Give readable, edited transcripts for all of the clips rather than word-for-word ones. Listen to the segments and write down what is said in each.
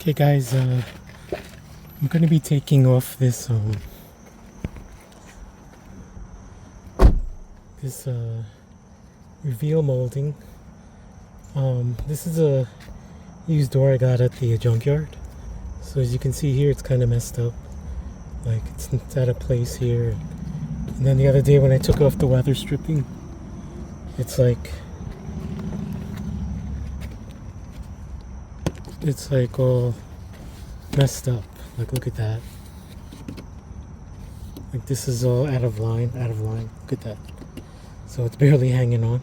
Okay guys, I'm going to be taking off this reveal molding. This is a used door I got at the junkyard. So as you can see here, it's kind of messed up. Like it's out of place here. And then the other day when I took off the weather stripping, it's like all messed up. Like look at that. Like this is all out of line. Look at that. So it's barely hanging on.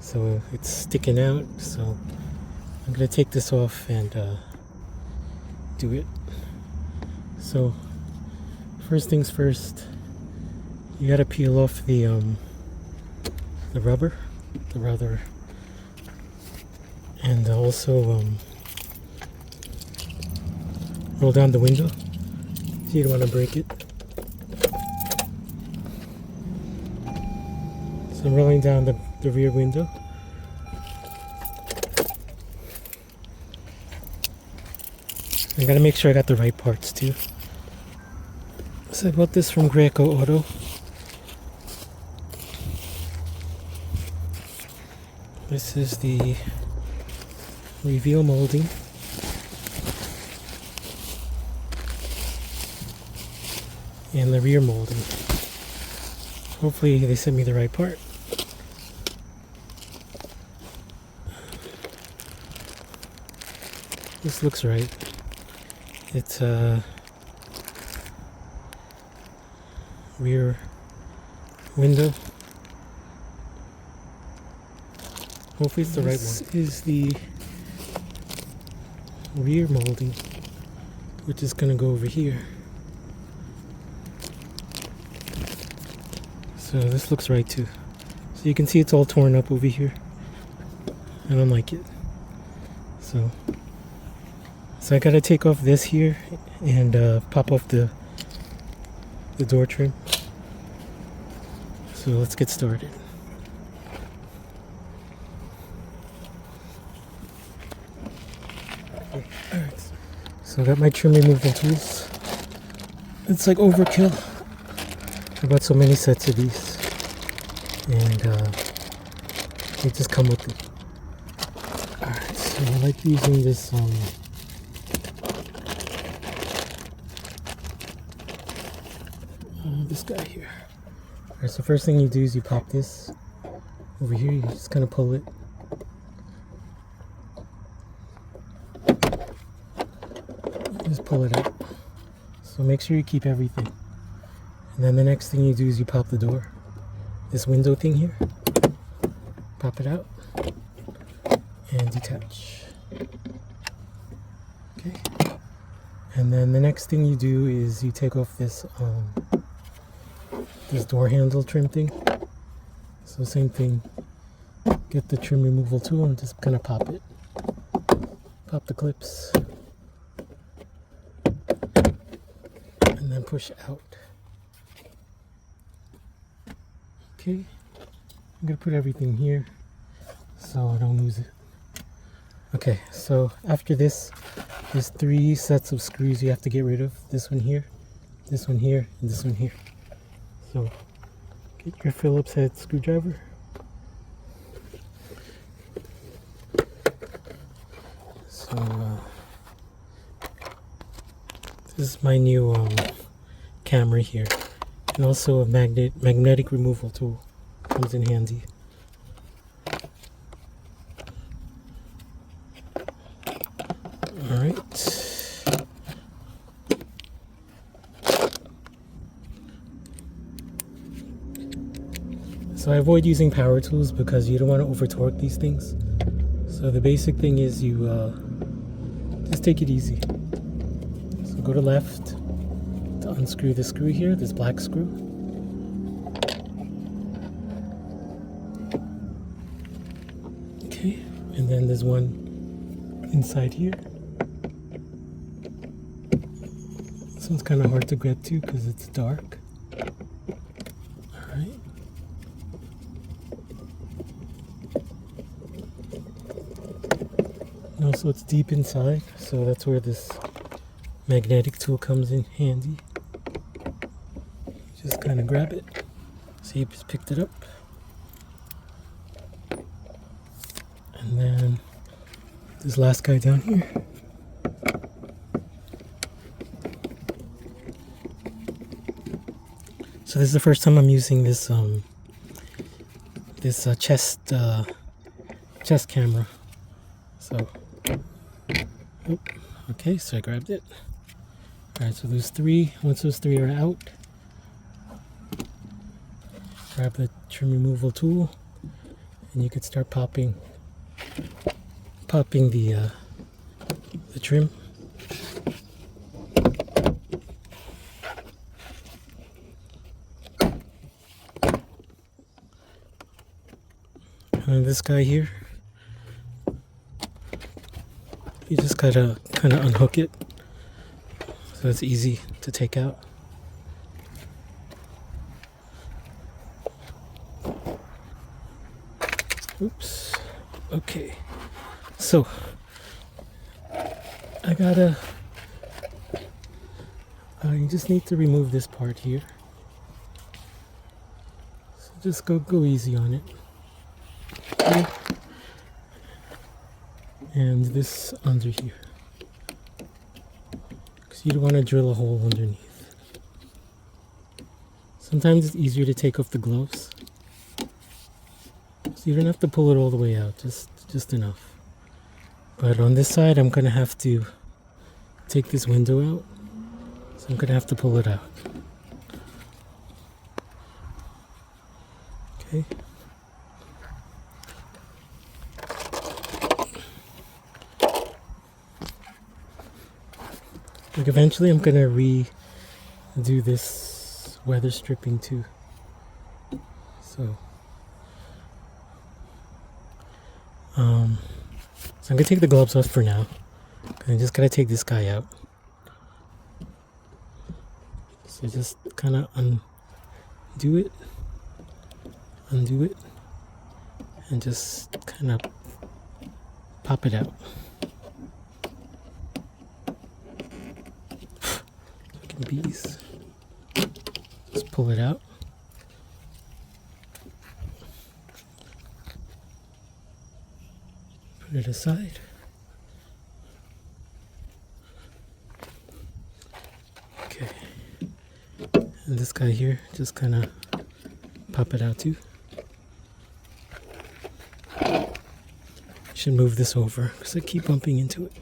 So it's sticking out. So I'm gonna take this off and do it. So first things first, you gotta peel off the rubber, and also roll down the window. So you don't want to break it. So I'm rolling down the rear window. I gotta make sure I got the right parts too. So I bought this from Greco Auto. This is the reveal molding. And the rear molding. Hopefully they sent me the right part. This looks right. It's a rear window. Hopefully it's the right one. This is the rear molding, which is going to go over here. So this looks right too. So you can see it's all torn up over here. I don't like it. So I gotta take off this here and pop off the door trim. So let's get started. Alright, so I got my trim removal tools. It's like overkill. I bought so many sets of these, and they just come with it. Alright, so I like using this this guy here. Alright, so first thing you do is you pop this over here. You just kind of pull it. Just pull it out. So make sure you keep everything. And then the next thing you do is you pop the door. This window thing here. Pop it out. And detach. Okay. And then the next thing you do is you take off this door handle trim thing. So same thing. Get the trim removal tool and just kind of pop it. Pop the clips. And then push out. Okay, I'm gonna put everything here so I don't lose it. Okay, so after this, there's 3 sets of screws you have to get rid of. This one here, this one here, and this one here. So get your Phillips head screwdriver. So this is my new camera here. And also a magnetic removal tool comes in handy. Alright. So I avoid using power tools because you don't want to over torque these things. So the basic thing is you just take it easy. So go to left. To unscrew the screw here, this black screw. Okay, and then there's one inside here. This one's kind of hard to get to because it's dark. Alright. And also it's deep inside, so that's where this magnetic tool comes in handy. Just kind of grab it. See, you just picked it up. And then this last guy down here. So this is the first time I'm using this chest camera. So, okay, so I grabbed it. All right, so those three. Once those three are out, grab the trim removal tool, and you could start popping the trim. And this guy here, you just gotta kind of unhook it, so it's easy to take out. Oops. Okay. So you just need to remove this part here. So just go easy on it. Okay. And this under here, because you don't want to drill a hole underneath. Sometimes it's easier to take off the gloves, so you don't have to pull it all the way out, just enough. But on this side, I'm gonna have to take this window out, so I'm gonna have to pull it out. Okay. Like eventually I'm gonna redo this weather stripping too. So I'm gonna take the gloves off for now. I just gotta take this guy out. So just kind of undo it, and just kind of pop it out. Fucking bees. Just pull it out. Put it aside. Okay. And this guy here, just kind of pop it out too. Should move this over because I keep bumping into it.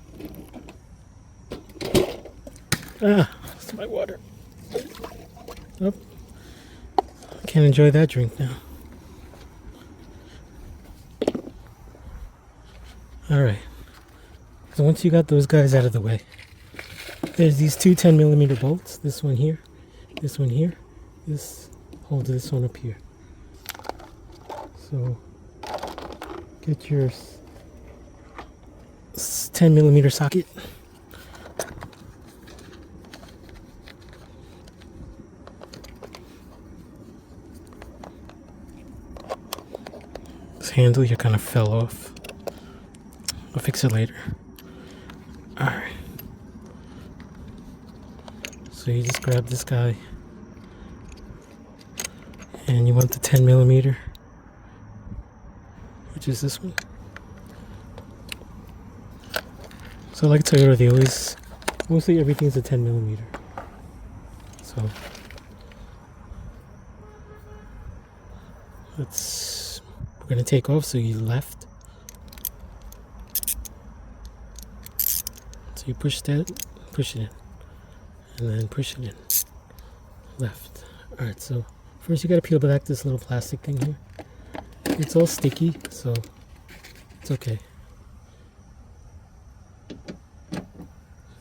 Ah, it's my water. Oh, I can't enjoy that drink now. Alright. So once you got those guys out of the way, there's these two 10mm bolts. This one here, this one here. This holds this one up here. So get your 10mm socket. This handle here kind of fell off. I'll fix it later. Alright. So you just grab this guy, and you want the 10mm, which is this one. So like Toyota, they always, mostly everything's a 10mm. So we're gonna take off. So you left. So you push that, push it in, and then push it in. Left. Alright, so first you gotta peel back this little plastic thing here. It's all sticky, so it's okay.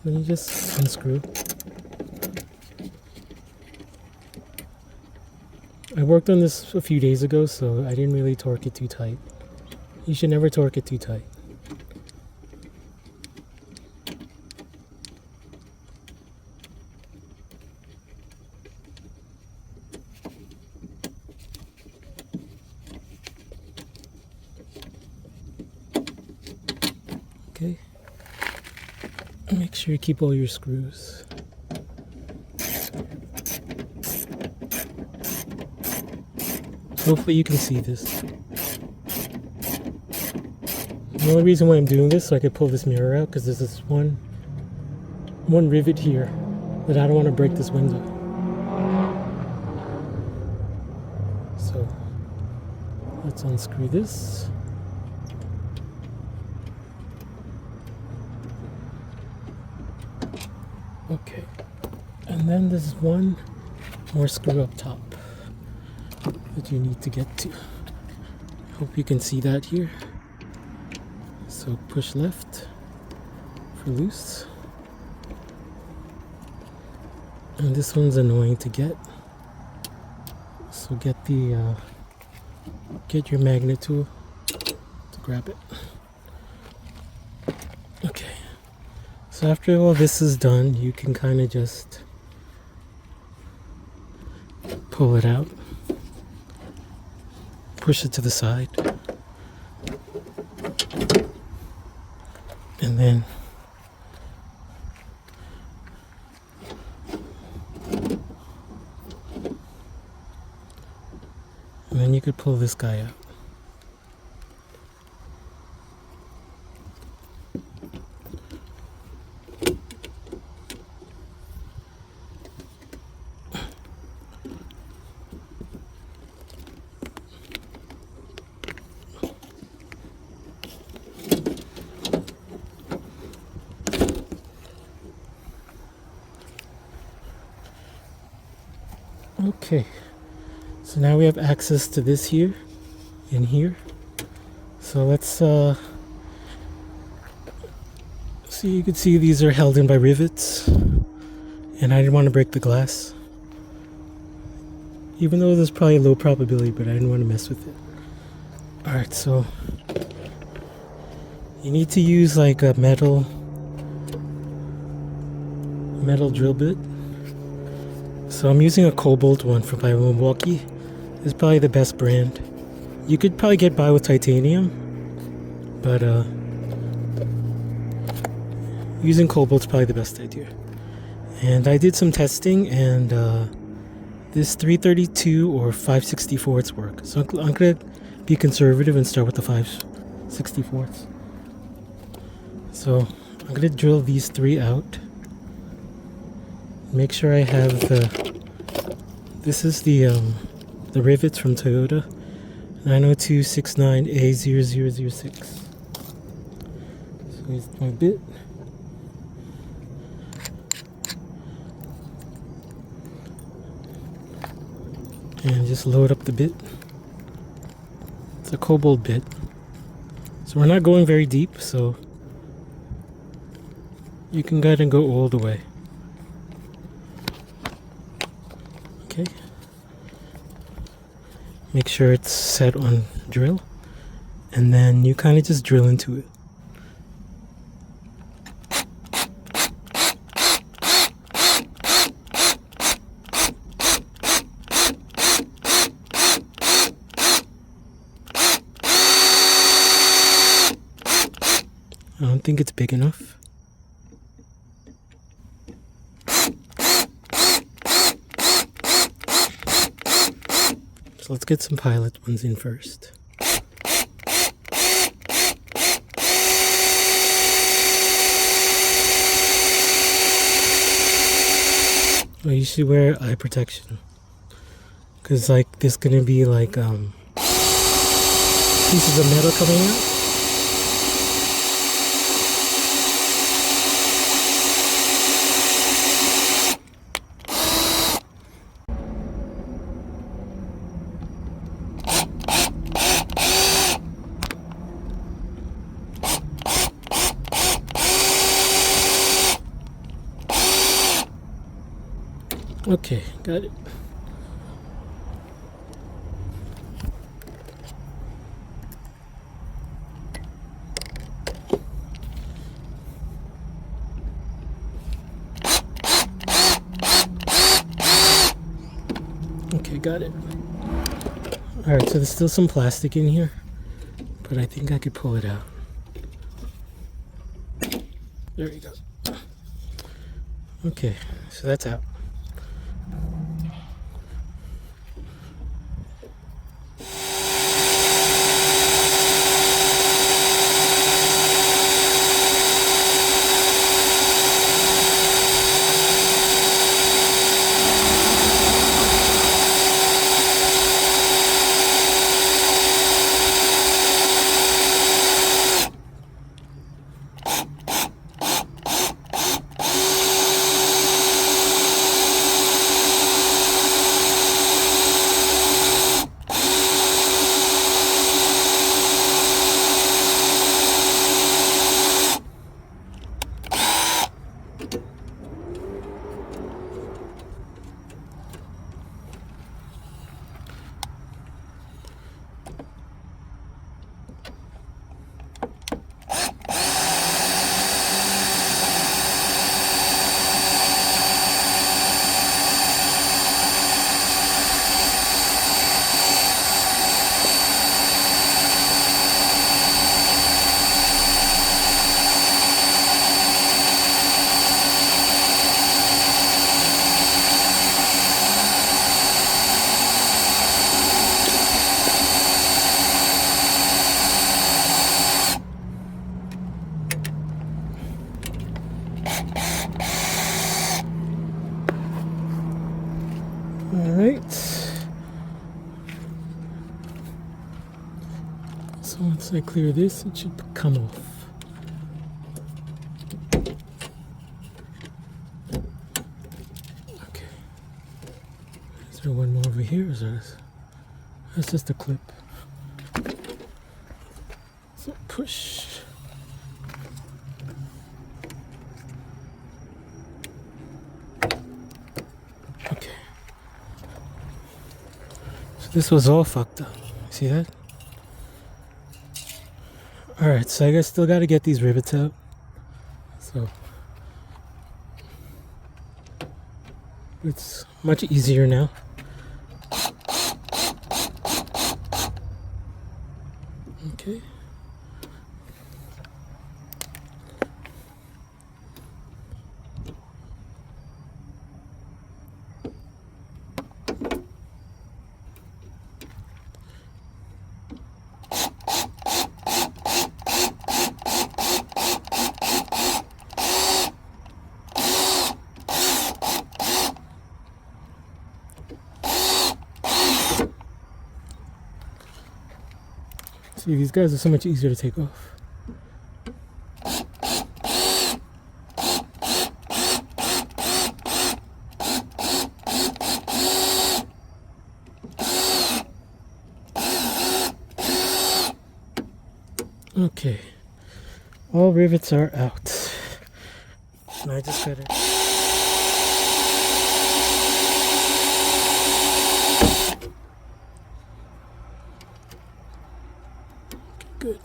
Then you just unscrew. I worked on this a few days ago, so I didn't really torque it too tight. You should never torque it too tight. Okay. Make sure you keep all your screws. Hopefully you can see this. The only reason why I'm doing this so I could pull this mirror out because there's this one rivet here that I don't want to break this window. So let's unscrew this. Okay, and then there's one more screw up top that you need to get to. Hope you can see that here. So push left for loose. And this one's annoying to get. So get your magnet tool to grab it. Okay. So after all this is done, you can kind of just pull it out. Push it to the side. And then you could pull this guy out. Okay, so now we have access to this here and here. So let's so you can see these are held in by rivets, and I didn't want to break the glass, even though there's probably a low probability, but I didn't want to mess with it. Alright, so you need to use like a metal drill bit. So I'm using a Cobalt one from by Milwaukee. It's probably the best brand. You could probably get by with titanium, but using Cobalt's probably the best idea. And I did some testing, and this 332 or 5/64 work. So I'm gonna be conservative and start with the 5/64. So I'm gonna drill these three out. Make sure I have this is the rivets from Toyota, 90269A0006. So here's my bit. And just load up the bit. It's a Cobalt bit. So we're not going very deep, so you can go ahead and go all the way. Okay. Make sure it's set on drill, and then you kind of just drill into it. I don't think it's big enough. So let's get some pilot ones in first. Well, you should wear eye protection, because like there's gonna be like pieces of metal coming out. Okay, got it. Okay, got it. Alright, so there's still some plastic in here, but I think I could pull it out. There you go. Okay, so that's out. Alright, so once I clear this, it should come off. Okay, is there one more over here? Is that, that's just a clip. So push. Okay. This was all fucked up. See that? Alright, so I guess still gotta get these rivets out. So it's much easier now. Okay. See, these guys are so much easier to take off. Okay, all rivets are out. And I just got it. Good.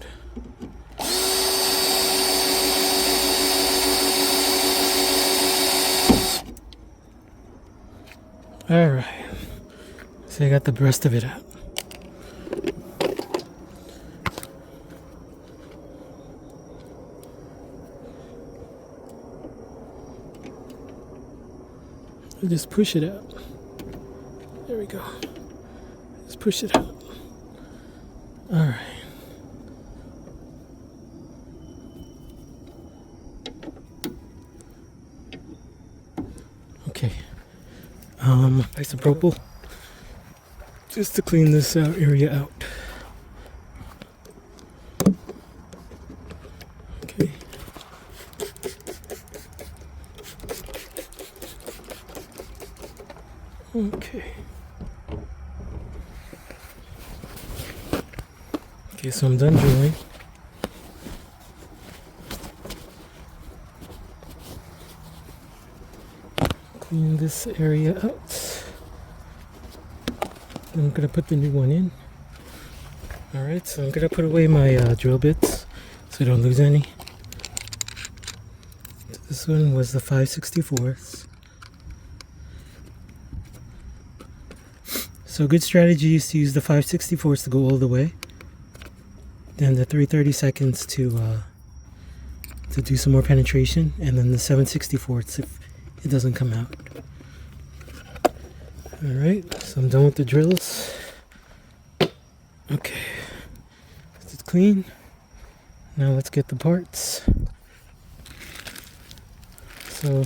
All right. So I got the rest of it out. I'll just push it out. There we go. Just push it out. All right. Okay. Isopropyl, just to clean this area out. Okay. Okay. Okay, so I'm done drilling. Clean this area out. I'm gonna put the new one in. Alright, so I'm gonna put away my drill bits so I don't lose any. This one was the 5/64. So a good strategy is to use the 5/64 to go all the way. Then the 3/32 to to do some more penetration, and then the 7/64 if it doesn't come out. Alright, so I'm done with the drills. Okay, it's clean. Now let's get the parts. So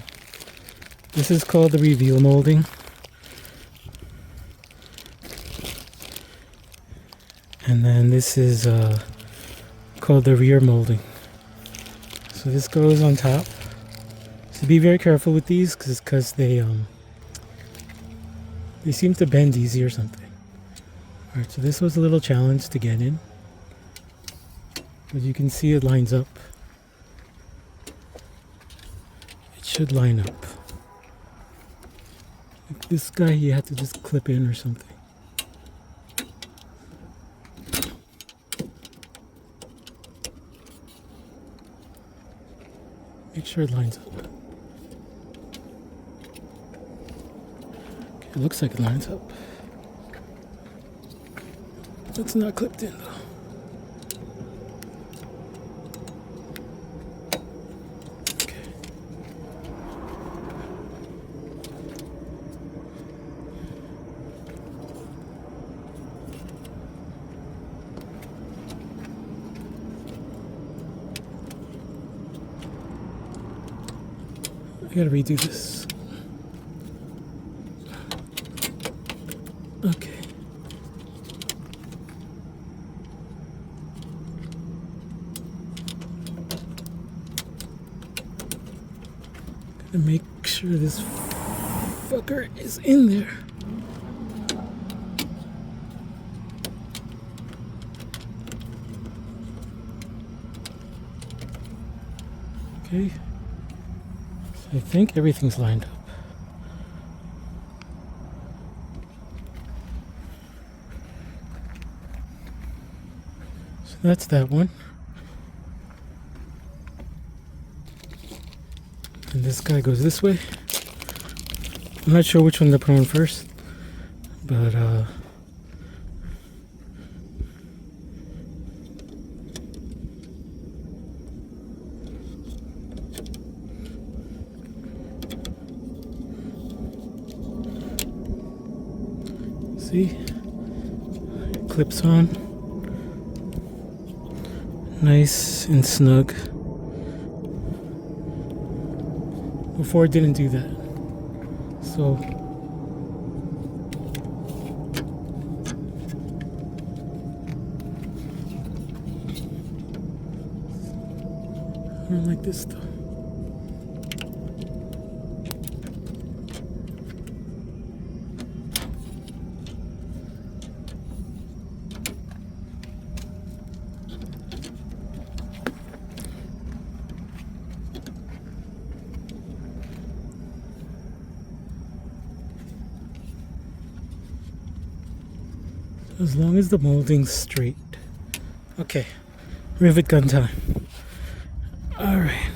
this is called the reveal molding. And then this is called the rear molding. So this goes on top. So be very careful with these because they seem to bend easy or something. Alright, so this was a little challenge to get in. But you can see it lines up. It should line up. Like this guy, you have to just clip in or something. Make sure it lines up. Okay, it looks like it lines up. It's not clipped in though. I gotta redo this. Okay. Gotta make sure this fucker is in there. Okay. I think everything's lined up. So that's that one. And this guy goes this way. I'm not sure which one to put on first, but see, it clips on, nice and snug. Before it didn't do that, so I don't like this though. As long as the molding's straight. Okay, rivet gun time. Alright,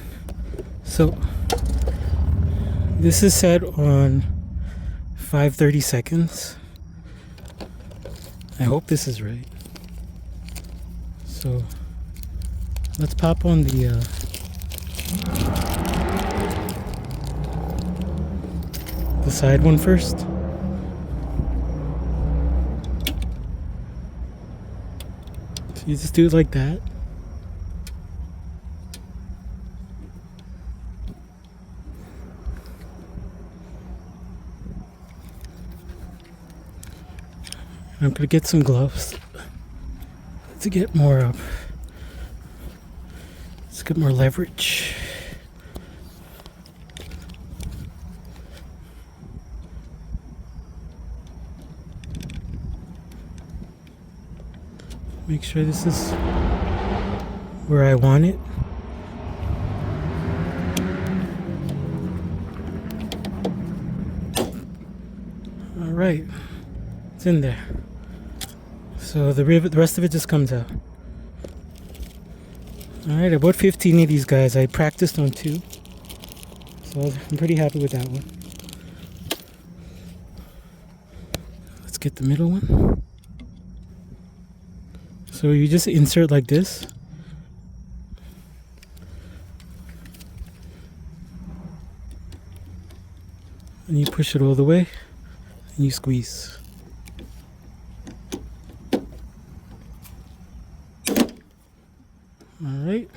so this is set on 5:30 seconds. I hope this is right. So let's pop on the side one first. You just do it like that. I'm gonna get some gloves to get more up. Let's get more leverage. Make sure this is where I want it. All right, it's in there. So the rest of it just comes out. All right, I bought 15 of these guys. I practiced on 2, so I'm pretty happy with that one. Let's get the middle one. So you just insert like this. and you push it all the way and you squeeze. Alright.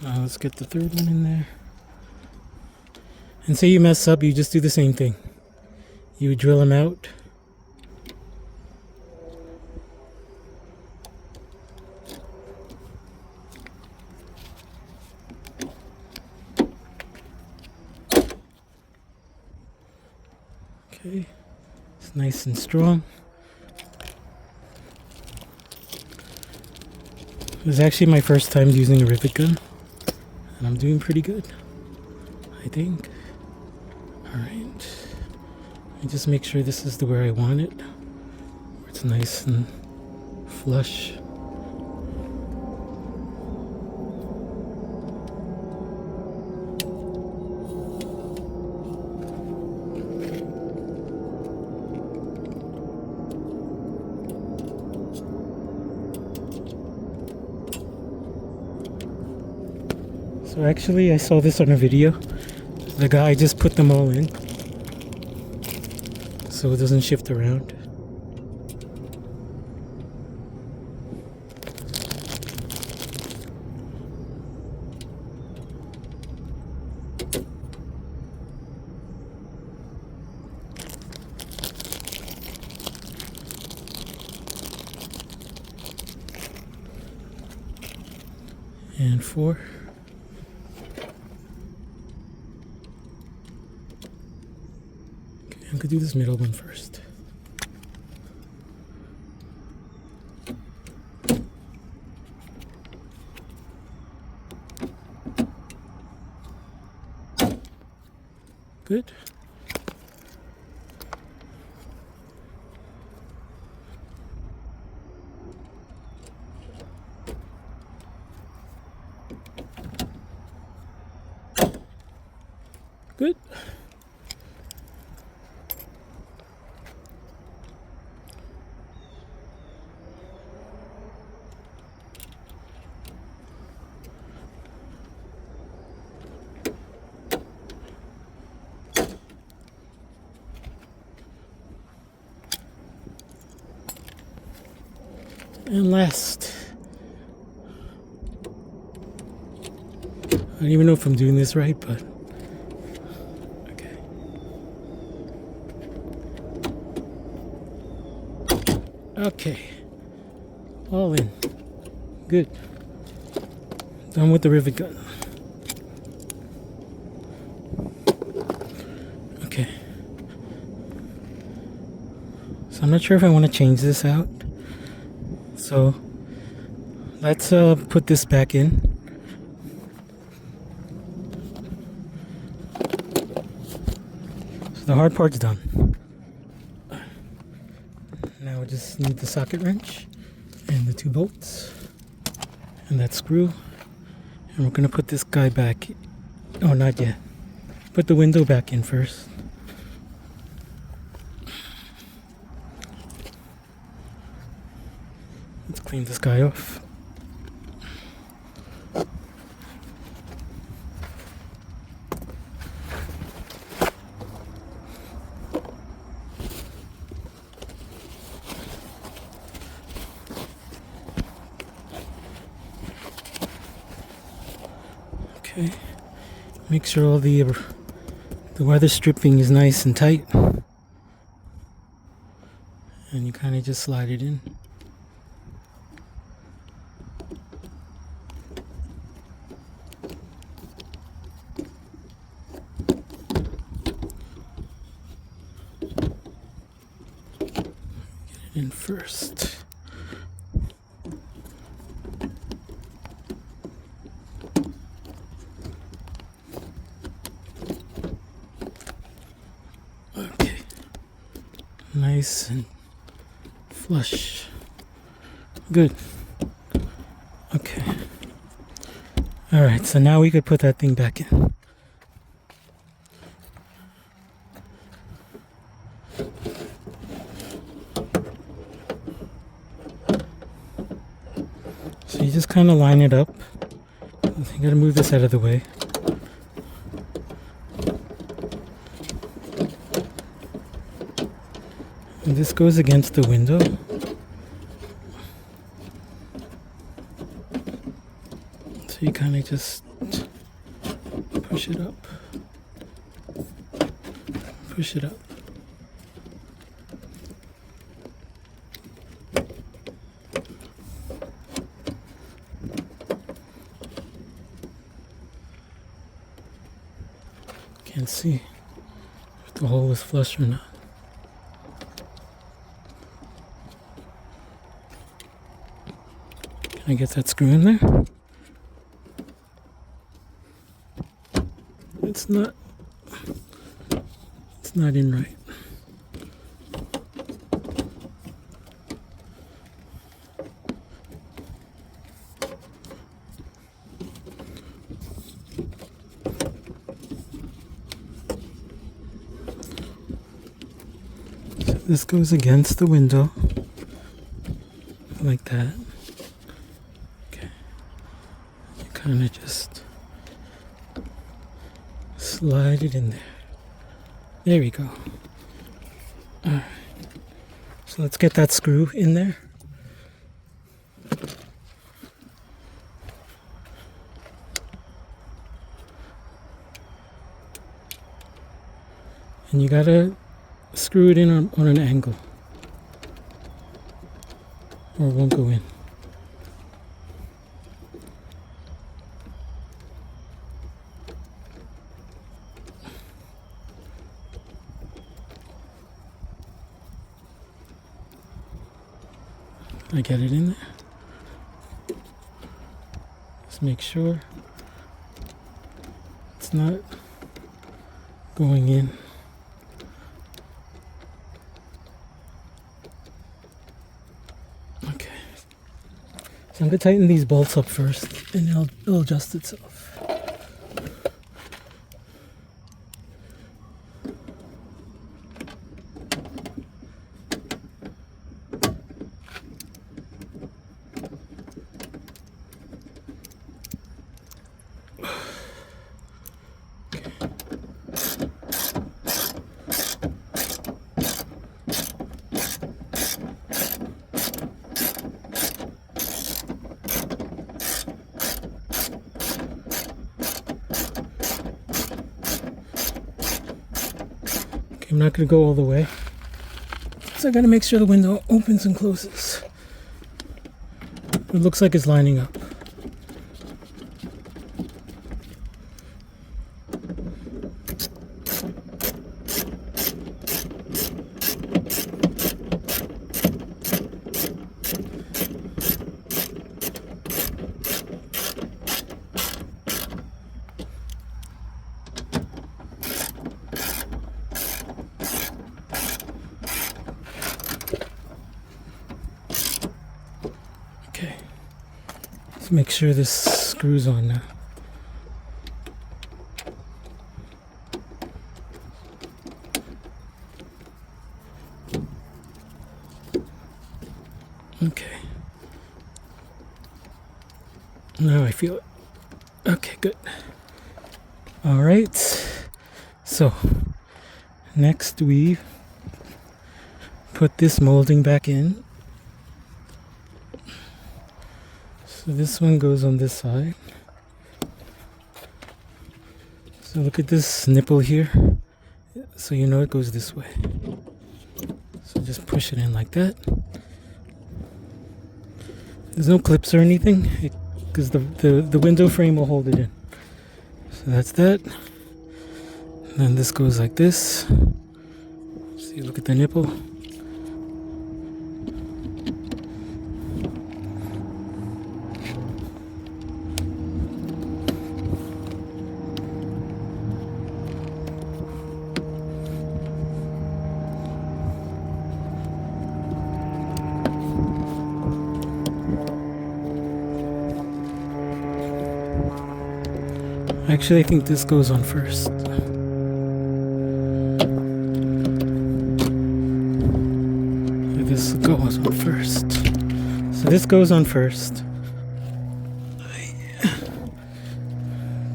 Now let's get the third one in there. And say you mess up, you just do the same thing. You drill them out. Okay, it's nice and strong. This is actually my first time using a rivet gun, and I'm doing pretty good, I think. Alright, let me just make sure this is the where I want it, where it's nice and flush. So actually I saw this on a video. The guy just put them all in so it doesn't shift around. And 4. I could do this middle one first. Good. Good. And last, I don't even know if I'm doing this right, but okay. Okay, all in. Good. Done with the rivet gun. Okay. So I'm not sure if I want to change this out. So let's put this back in. So the hard part's done. Now we just need the socket wrench and the 2 bolts and that screw. And we're gonna put this guy back. Oh, not yet. Put the window back in first. Let's clean this guy off. Okay, make sure all the weather stripping is nice and tight, and you kind of just slide it in. In first. Okay. Nice and flush. Good. Okay. Alright, so now we could put that thing back in. So you just kind of line it up You gotta move this out of the way. And this goes against the window. So you kind of just push it up. Push it up. Can't see if the hole is flush or not. Can I get that screw in there? It's not in right. So this goes against the window like that. Okay. You kind of just slide it in there. There we go. Alright. So let's get that screw in there. And you gotta screw it in on an angle, or it won't go in. I get it in there. Just make sure it's not going in. Okay. So I'm going to tighten these bolts up first, and it'll adjust itself. I'm not going to go all the way, so I got to make sure the window opens and closes. It looks like it's lining up. Okay, let's make sure this screws on now. Okay, now I feel it. Okay, good. All right, so next we put this molding back in. So this one goes on this side. So look at this nipple here. So you know it goes this way. So just push it in like that. There's no clips or anything, because the window frame will hold it in. So that's that. And then this goes like this. See, look at the nipple. Actually, I think this goes on first. This goes on first. So this goes on first.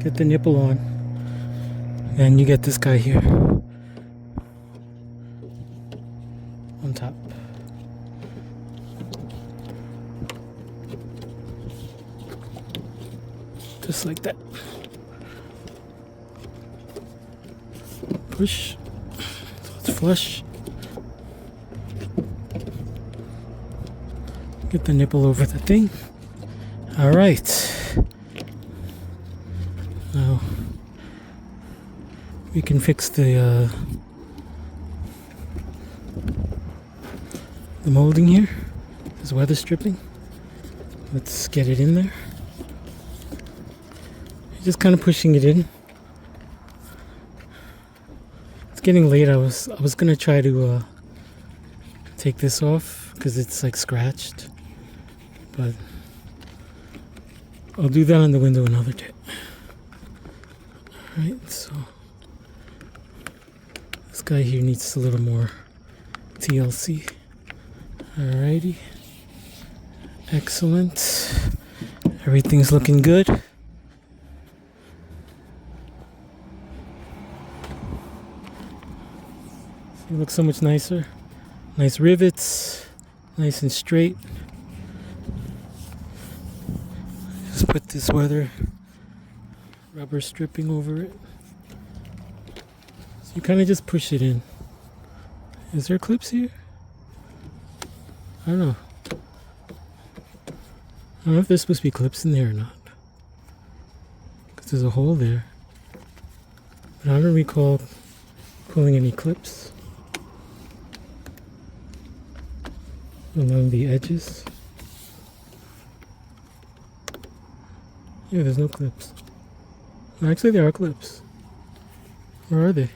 Get the nipple on. And you get this guy here. On top. Just like that. Push. So it's flush. Get the nipple over the thing. Alright. Now we can fix the molding here. There's weather stripping. Let's get it in there. Just kind of pushing it in. It's getting late. I was gonna try to take this off because it's like scratched, but I'll do that on the window another day. Alright, so this guy here needs a little more TLC. Alrighty. Excellent. Everything's looking good. It looks so much nicer. Nice rivets, nice and straight. Just put this weather rubber stripping over it. So you kind of just push it in. Is there clips here? I don't know. I don't know if there's supposed to be clips in there or not. Because there's a hole there. But I don't recall pulling any clips along the edges. Yeah, there's no clips. Actually, there are clips. Where are they?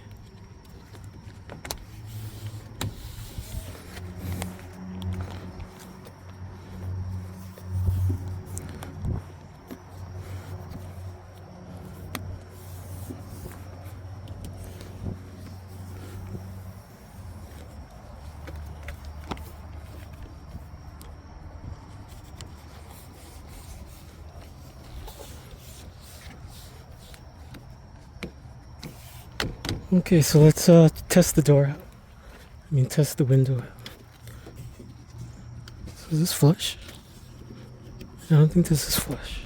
Okay, so let's test the door out. Test the window out. So is this flush? I don't think this is flush.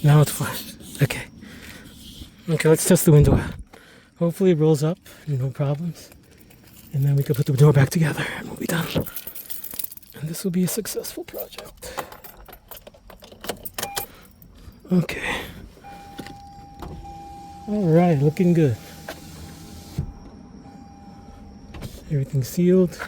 Now it's flush. Okay. Okay, let's test the window out. Hopefully it rolls up, no problems. And then we can put the door back together and we'll be done. And this will be a successful project. Okay. Alright, looking good. Everything's sealed.